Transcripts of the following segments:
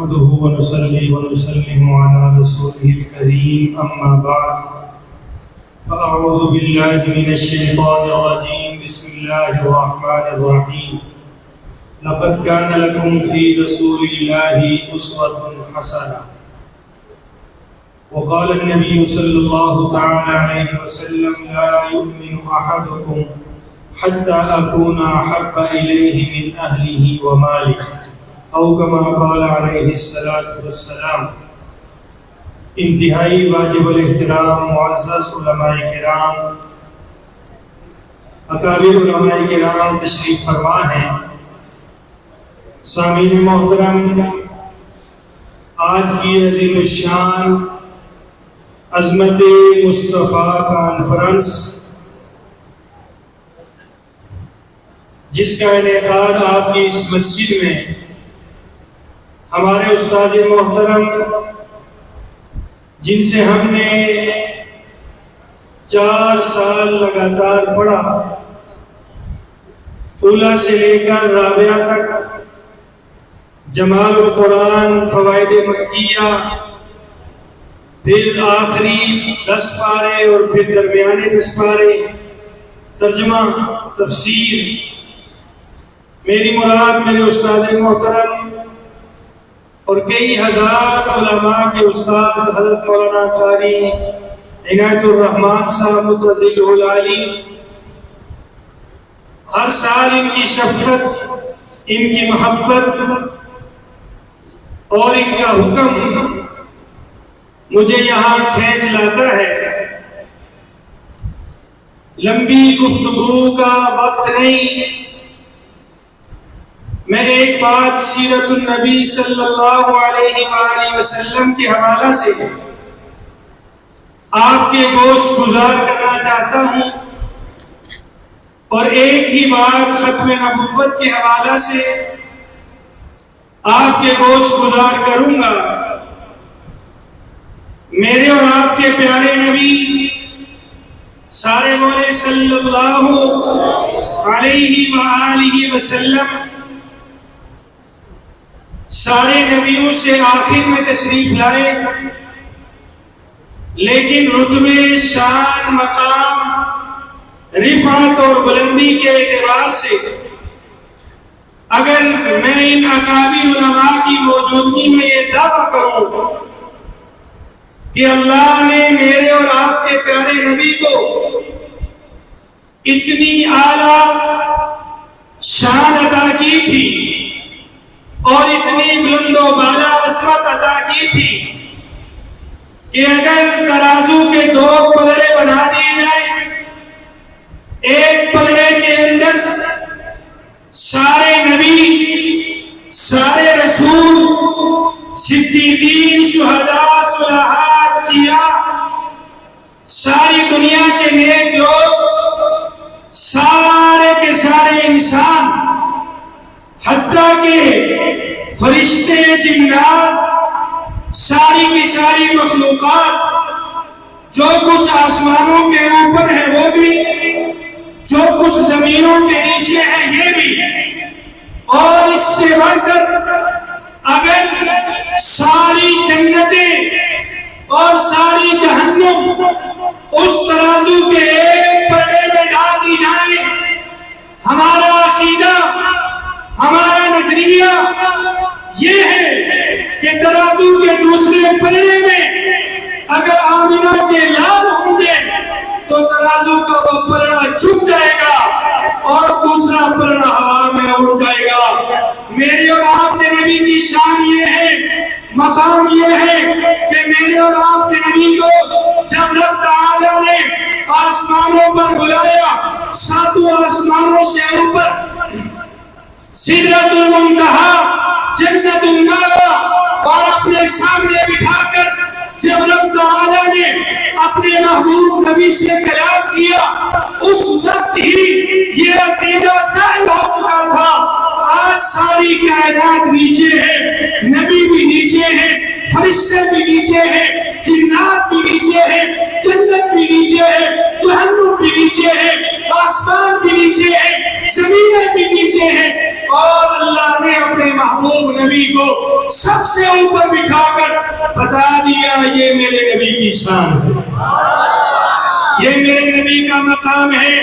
نحمده ونصلي ونسلم على رسوله الكريم أما بعد فأعوذ بالله من الشيطان الرجيم بسم الله الرحمن الرحيم لقد كان لكم في رسول الله أسوة حسنة وقال النبي صلى الله تعالى عليه وسلم لا يؤمن أحدكم حتى أكون أحب إليه من أهله وماله او كما قال علیہ الصلاۃ والسلام۔ انتہائی واجب الاحترام معزز علماء کرام، اکابر علماء کرام تشریف فرما ہیں۔ سامعین محترم، آج کی عظیم الشان عظمت مصطفیٰ کانفرنس جس کا انعقاد آپ کی اس مسجد میں ہمارے استاد محترم جن سے ہم نے 4 سال لگاتار پڑھا، اولیٰ سے لے کر رابعہ تک، جمال القرآن، فوائد مکیہ، پھر آخری 10 پارے اور پھر درمیانے 10 پارے، ترجمہ، تفسیر۔ میری مراد میرے استاد محترم اور کئی ہزار علماء کے استاد حضرت مولانا قاری عنایت الرحمان صاحب متوزل العالی، ہر سال ان کی شفقت، ان کی محبت اور ان کا حکم مجھے یہاں کھینچ لاتا ہے۔ لمبی گفتگو کا وقت نہیں، میں ایک بات سیرت النبی صلی اللہ علیہ وآلہ وسلم کے حوالہ سے آپ کے گوش گزار کرنا چاہتا ہوں، اور ایک ہی بات ختم نبوت کے حوالہ سے آپ کے گوش گزار کروں گا۔ میرے اور آپ کے پیارے نبی سارے بولے صلی اللہ علیہ وآلہ وسلم سارے نبیوں سے آخر میں تشریف لائے، لیکن رتبے، شان، مقام، رفعت اور بلندی کے اعتبار سے اگر میں ان اکابر علماء کی موجودگی میں یہ دعویٰ کروں کہ اللہ نے میرے اور آپ کے پیارے نبی کو اتنی اعلیٰ شان عطا کی تھی اور اتنی بلند و بالا عظمت عطا کی تھی کہ اگر ترازو کے 2 پلڑے بنا دیے جائیں، ایک پلڑے کے اندر سارے نبی، سارے رسول، صدیقین، شہداء، صالحین، انبیاء، ساری دنیا کے نیک لوگ، سارے کے سارے انسان، حتیٰ کہ فرشتے، جنات، ساری کی ساری مخلوقات، جو کچھ آسمانوں کے اوپر ہے وہ بھی، جو کچھ زمینوں کے نیچے ہے یہ بھی، اور اس سے بڑھ کر اگر ساری جنتیں اور ساری جہنم اس ترازو کے ایک پلڑے میں ڈال دی جائیں، ہمارا عقیدہ، ہمارا نظریہ یہ ہے کہ ترازو کے دوسرے پلڑے میں اگر آمنہ کے لال ہوں گے تو ترازو کا وہ پلڑا جھک جائے گا اور دوسرا پلڑا ہوا میں اڑ جائے گا۔ میرے اور آپ کے نبی کی شان یہ ہے، مقام یہ ہے کہ میرے اور آپ کے نبی کو جب رب تعالیٰ نے آسمانوں پر بلایا، 7 آسمانوں سے اوپر سدرۃ المنتہا، جنت المأویٰ، اور اپنے سامنے بٹھا کر جب رب تعالیٰ نے اپنے محبوب نبی سے کلام کیا، اس وقت ہی یہ عقیدہ ظاہر ہو چکا تھا۔ آج ساری کائنات نیچے ہے، نبی بھی نیچے ہے، فرشتے بھی نیچے ہیں، جنات بھی نیچے ہیں، جنت بھی نیچے ہے، جہنم بھی نیچے ہے، آسمان بھی نیچے ہے، زمینیں بھی نیچے ہیں، اور اللہ نے اپنے محبوب نبی کو سب سے اوپر بٹھا کر بتا دیا یہ میرے نبی کی شان ہے، یہ میرے نبی کا مقام ہے۔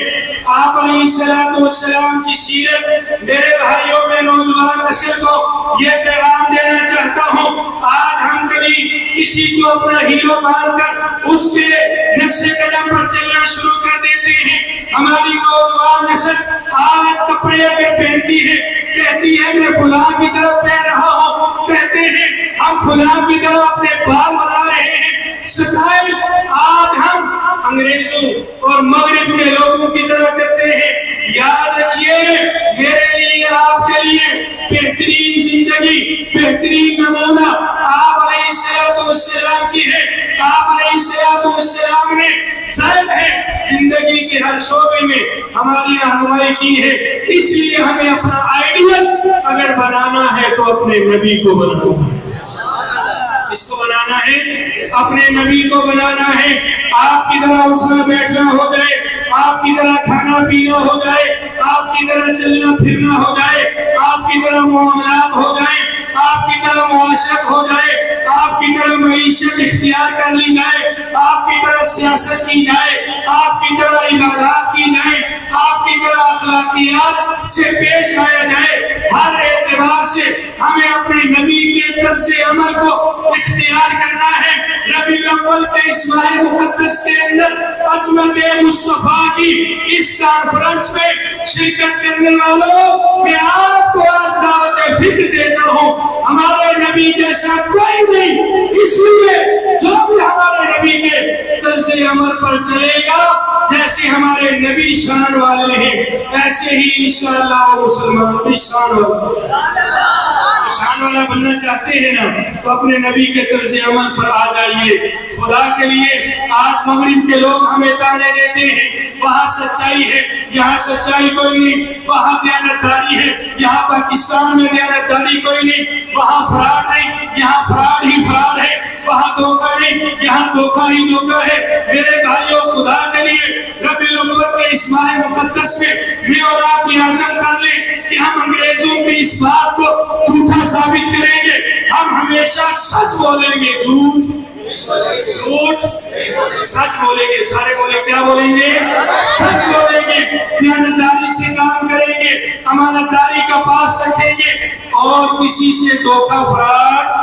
آپ علیہ السلام کی سیرت میرے بھائیوں میں نوجوان نسل کو یہ پیغام دینا چاہتا ہوں، آج ہم کبھی کسی کو اپنا ہیرو مان کر اس کے نقش قدم پر چلنا شروع کر دیتے ہیں۔ ہماری نوجوان نسل آج کپڑے اگر پہنتی ہے کہتی ہے میں فلاں کی طرف پہن رہا ہوں، کہتے ہیں ہم فلاں کی طرف اپنے بال بنا رہے ہیں، سٹائل آج ہم انگریزوں اور مغرب کے لوگوں کی طرح کرتے ہیں۔ یاد رکھیے میرے لیے آپ کے لیے بہترین زندگی، بہترین نمونہ آپ علیہ السلام کی ہے۔ آپ علیہ السلام نے ظاہر ہے زندگی کے ہر شعبے میں ہماری رہنمائی کی ہے، اس لیے ہمیں اپنا آئیڈیل اگر بنانا ہے تو اپنے نبی کو بنانا ہے، اس کو بنانا ہے، اپنے نبی کو بنانا ہے۔ آپ کی طرح اٹھنا بیٹھنا ہو جائے، آپ کی طرح کھانا پینا ہو جائے، آپ کی طرح چلنا پھرنا ہو جائے، آپ کی طرح معاملات ہو جائیں، آپ کی طرح معاشرت ہو جائے، آپ کی طرح معیشت اختیار کر لی جائے، آپ کی طرح سیاست کی جائے، آپ کی طرح عبادات کی جائے، آپ کی طرح اخلاقیات سے پیش آیا جائے۔ ہر اعتبار سے ہمیں اپنے نبی کے طرز عمل کو اختیار کرنا ہے۔ ربیع الاول کے اس ماہ مقدس کے اندر عظمت مصطفیٰ کی اس کانفرنس میں شرکت کرنے والوں میں آپ کو آج دعوت فکر دیتا ہوں، ہمارے نبی جیسا کوئی نہیں، اس لیے جو بھی ہمارے نبی کے طرز عمل پر چلے گا، جیسے ہمارے نبی شان والے ہیں ایسے ہی انشاءاللہ وہ مسلمان بھی شان والا بننا چاہتے ہیں نا تو اپنے نبی کے طرز عمل پر آ جائیے۔ خدا کے لیے آج مغرب کے لوگ ہمیں تانے دیتے ہیں وہاں سچائی ہے، یہاں سچائی کوئی نہیں، وہاں دیانتداری ہے، یہاں پاکستان میں دیانتداری کوئی نہیں، وہاں فراڈ نہیں، یہاں فراڈ ہی فراڈ ہے، وہاں دھوکہ نہیں، یہاں دھوکہ ہی دھوکہ ہے۔ میرے بھائیوں خدا کے لیے ربیع الاول کے اس ماہ مقدس میں میں اور آپ یہ عزم کر لیں کہ ہم انگریزوں کی اس بات کو جھوٹا ثابت کریں گے، ہم ہمیشہ سچ بولیں گے، جھوٹ سچ بولیں گے، سارے بولیں کیا بولیں گے؟ سچ بولیں گے، دیانتداری سے کام کریں گے، امانتداری کا پاس رکھیں گے اور کسی سے دھوکہ فراڈ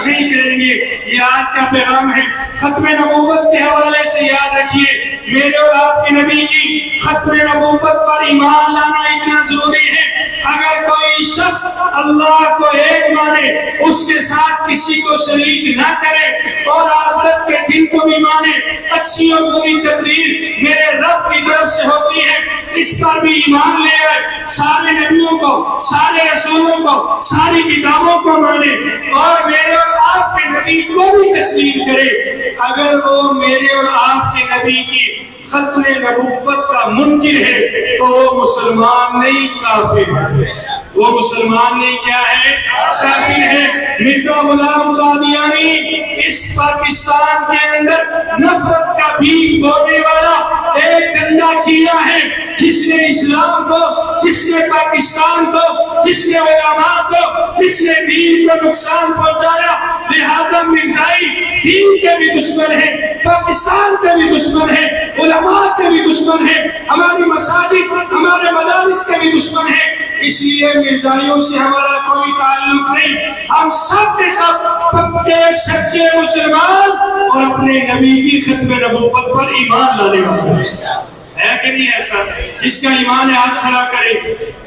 نہیں کریں گے۔ یہ آج کا پیغام ہے۔ ختم نبوت کے حوالے سے یاد رکھیے میرے اور آپ کے نبی کی ختم نبوت پر ایمان لانا اتنا ضروری ہے۔ اگر کوئی شخص اللہ کو ایک مانے، اس کے ساتھ کسی کو شریک نہ کرے اور آخرت کے دن کو بھی مانے، اچھی اور بری تقدیر میرے رب کی طرف سے ہوتی ہے، اس پر بھی ایمان لے آئے، سارے نبیوں کو، سارے رسولوں کو، ساری کتابوں کو مانے اور میرے اور آپ کے نبی کو بھی تسلیم کرے۔ اگر وہ میرے اور آپ کے نبی کی ختم نبوت کا منکر ہے تو وہ مسلمان نہیں کافر ہے، وہ مسلمان نہیں کیا ہے؟ کافر ہے۔ مرزا غلام قادیانی اس پاکستان کے اندر نفرت کا بیج بونے والا ایک گندا کیڑا ہے، جس نے اسلام کو، جس نے پاکستان کو، جس نے علماء کو، جس نے دین کو نقصان پہنچایا۔ لہذا مرزائی دین کے بھی دشمن ہیں، پاکستان کے بھی دشمن ہیں، علماء کے بھی دشمن ہیں، ہماری مساجد، ہمارے مدارس کے بھی دشمن ہیں۔ اس لیے مرزائیوں سے ہمارا کوئی تعلق نہیں، ہم سب کے سب پکے سچے مسلمان اور اپنے نبی کی ختم نبوت پر ایمان لانے والے ہے کہ نہیں؟ ایسا جس کا ایمان ہے آج کھڑا کرے۔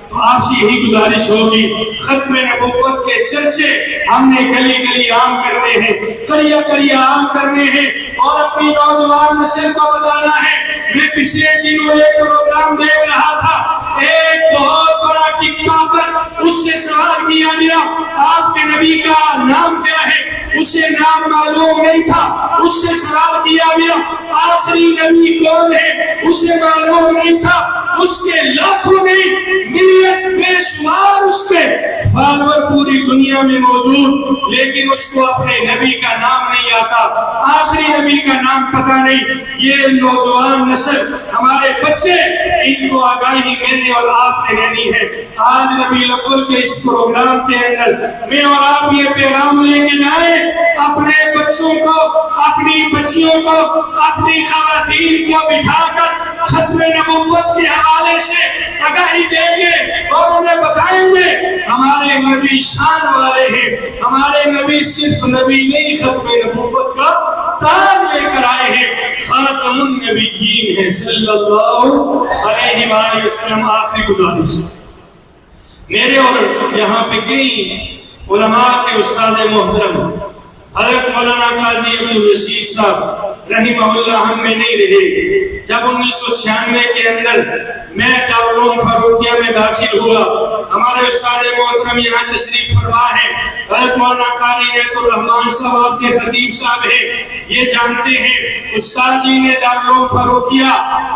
تو آپ سے یہی گزارش ہوگی، ختم نبوت کے چرچے ہم نے گلی گلی عام کرنے ہیں، قریہ قریہ عام کرنے ہیں اور اپنی نوجوان نسل کو بتانا ہے۔ میں پچھلے دنوں ایک پروگرام دیکھ رہا تھا، ایک بہت بڑا ٹک ٹاکر، اس سے سوال کیا گیا آپ کے نبی کا نام کیا ہے؟ اسے نام معلوم نہیں تھا۔ اس سے سوال کیا گیا آخری نبی کون ہے؟ اسے معلوم نہیں تھا۔ اس کے لاکھوں نہیں، ملین بے شمار اس کے فالوور پوری دنیا میں موجود، لیکن اس کو اپنے نبی کا نام نہیں آتا، آخری نبی کا نام پتہ نہیں۔ یہ نوجوان نسل، ہمارے بچے ان کو آگاہی میں نے اور آپ نے دینی ہے۔ آج ربیع الاول کے اس پروگرام کے اندر میں اور آپ یہ پیغام لے کے جائیں، اپنے بچوں کو، اپنی بچیوں کو، اپنی خواتین کو بٹھا کر ختم نبوت کے حوالے سے آگاہی دیں گے اور انہیں بتائیں گے ہمارے نبی شان والے ہیں، ہمارے نبی صرف نبی نہیں، ختم نبوت کا تاج لے کر آئے ہیں، خاتم النبیین ہے صلی اللہ علیہ وآلہ وسلم۔ آخری گزارش، میرے اور یہاں پہ کئی علماء کے استاد محترم حضرت مولانا قاضی عبدالرشید صاحب رحمہ اللہ ہم میں نہیں رہے، جب 1996 کے اندر میں دارالعلوم فاروقیہ میں داخل ہوا، ہمارے استاد محترم یہاں تشریف فرما ہے، حضرت مولانا قاری نیت الرحمان صاحب آپ کے خطیب صاحب ہیں، یہ جانتے ہیں استاد جی نے دارالعلوم فاروقیہ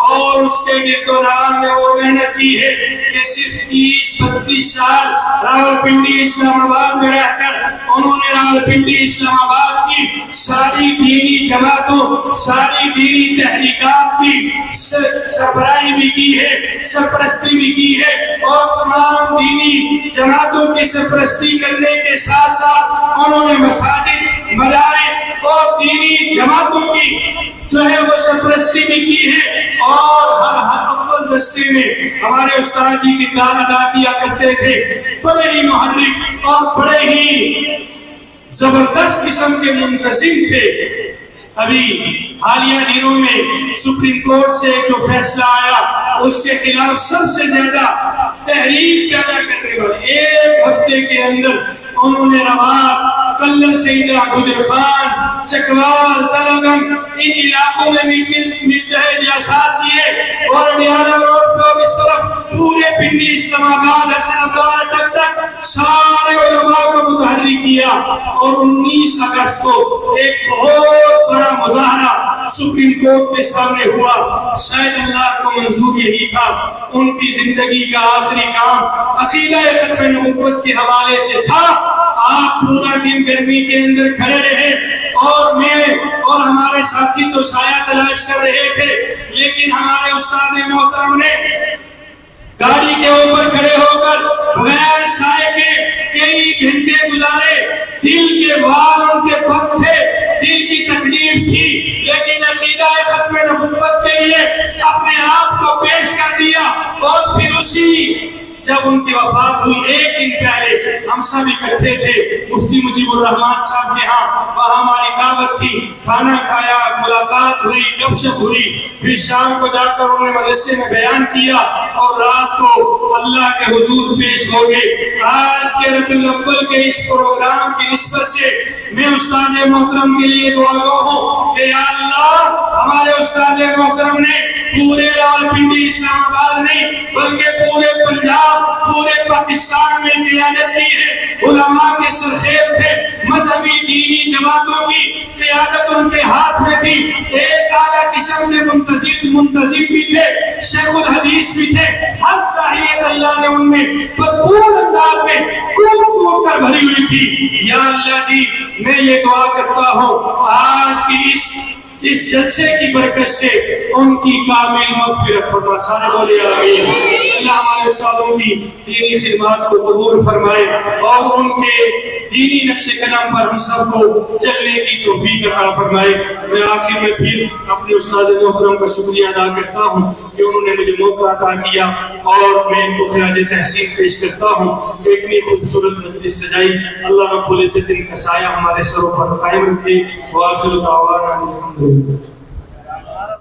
اور اس کے گرد و نواح میں وہ محنت کی ہے کہ صرف 30-32 سال راولپنڈی اسلام آباد میں رہ کر انہوں نے راولپنڈی اسلام آباد کی ساری دینی جماعتوں، ساری دینی تحریکات کی سربراہی بھی کی ہے، سرپرستی بھی کی ہے، اور تمام دینی جماعتوں کی سرپرستی کرنے کے ساتھ ساتھ انہوں نے مساجد، مدارس اور دینی جماعتوں کی جو ہے وہ سرپرستی بھی کی ہے، اور ہر اول رستے میں ہمارے استاد جی کردار ادا کیا کرتے تھے، بڑے ہی محرک اور بڑے ہی زبردست قسم کے منتظم تھے۔ ابھی حالیہ دنوں میں سپریم کورٹ سے جو فیصلہ آیا اس کے خلاف سب سے زیادہ تحریک پیدا کرنے والے ایک ہفتے کے اندر انہوں نے روات، کلر سیدہ، گجر خان، چکوال، تلگنگ ان علاقوں میں مجاہد جلسات کیے، اور اڈیالہ روڈ پر اس طرف پورے پنڈی، اسلام آباد، حسن آباد تک سارے علماء کو متحرک کیا، اور 19 اگست کو ایک بہت بڑا مظاہرہ سپریم کورٹ کے سامنے ہوا۔ شاید اللہ کو منظور یہی تھا، ان کی زندگی کا آخری کام عقیدہ ختم نبوت کے حوالے سے تھا۔ آپ پورا دن گرمی کے اندر کھڑے رہے، اور میں اور ہمارے ساتھی تو سایہ تلاش کر رہے تھے، لیکن ہمارے استاد محترم نے گاڑی کے اوپر کھڑے ہو کر بغیر سائے کے کئی گھنٹے گزارے، دل کے وال ان کے پر تھے، دل کی تکلیف تھی، لیکن عقیدہ ختم نبوت کے لیے اپنے آپ کو پیش کر دیا، اور پھر اسی جب ان کی وفات ہوئی ایک دن پہلے ہم سب اکٹھے تھے مفتی مجیب الرحمان صاحب کے ہاں، وہاں ہماری دعوت تھی، کھانا کھایا، ملاقات ہوئی، گپ شپ ہوئی، پھر شام کو جا کر انہوں نے مدرسے میں بیان کیا، اور رات کو اللہ کے حضور پیش ہو گئے۔ آج کے ربیع الاول کے اس پروگرام کی نسبت سے میں استاد محترم کے لیے دعا گو ہوں کہ یا اللہ ہمارے استاد محترم نے پورے راولپنڈی اسلام آباد نہیں بلکہ پورے پنجاب، پورے پاکستان میں قیادت کی ہے، علماء کے سرخیل تھے، مذہبی دینی جماعتوں کی قیادت ان کے ہاتھ میں تھی، ایک اعلیٰ قسم کے منتظم بھی تھے، شیخ الحدیث بھی تھے، ہر صلاحیت اللہ نے ان میں بھرپور انداز میں کھول کر بھری ہوئی تھی۔ یا اللہ جی میں یہ دعا کرتا ہوں آج کی اس جلسے کی برکت سے ان کی کامل مغفرت فرما، سارے بولے آمین۔ اللہ ہمارے استادوں کی دینی خدمات کو قبول فرمائے، اور ان کے دینی نقش قدم پر ہم سب کو چلنے کی توفیق عطا فرمائے۔ میں آخر میں پھر اپنے استاد محترم کا شکریہ ادا کرتا ہوں کہ انہوں نے مجھے موقع عطا کیا، اور میں ان کو خراج تحسین پیش کرتا ہوں کہ اتنی خوبصورت مجلس سجائی۔ اللہ رب العزت ان کا سایہ ہمارے سروں پر قائم رکھے۔ وآخر دعوانا الحمدللہ۔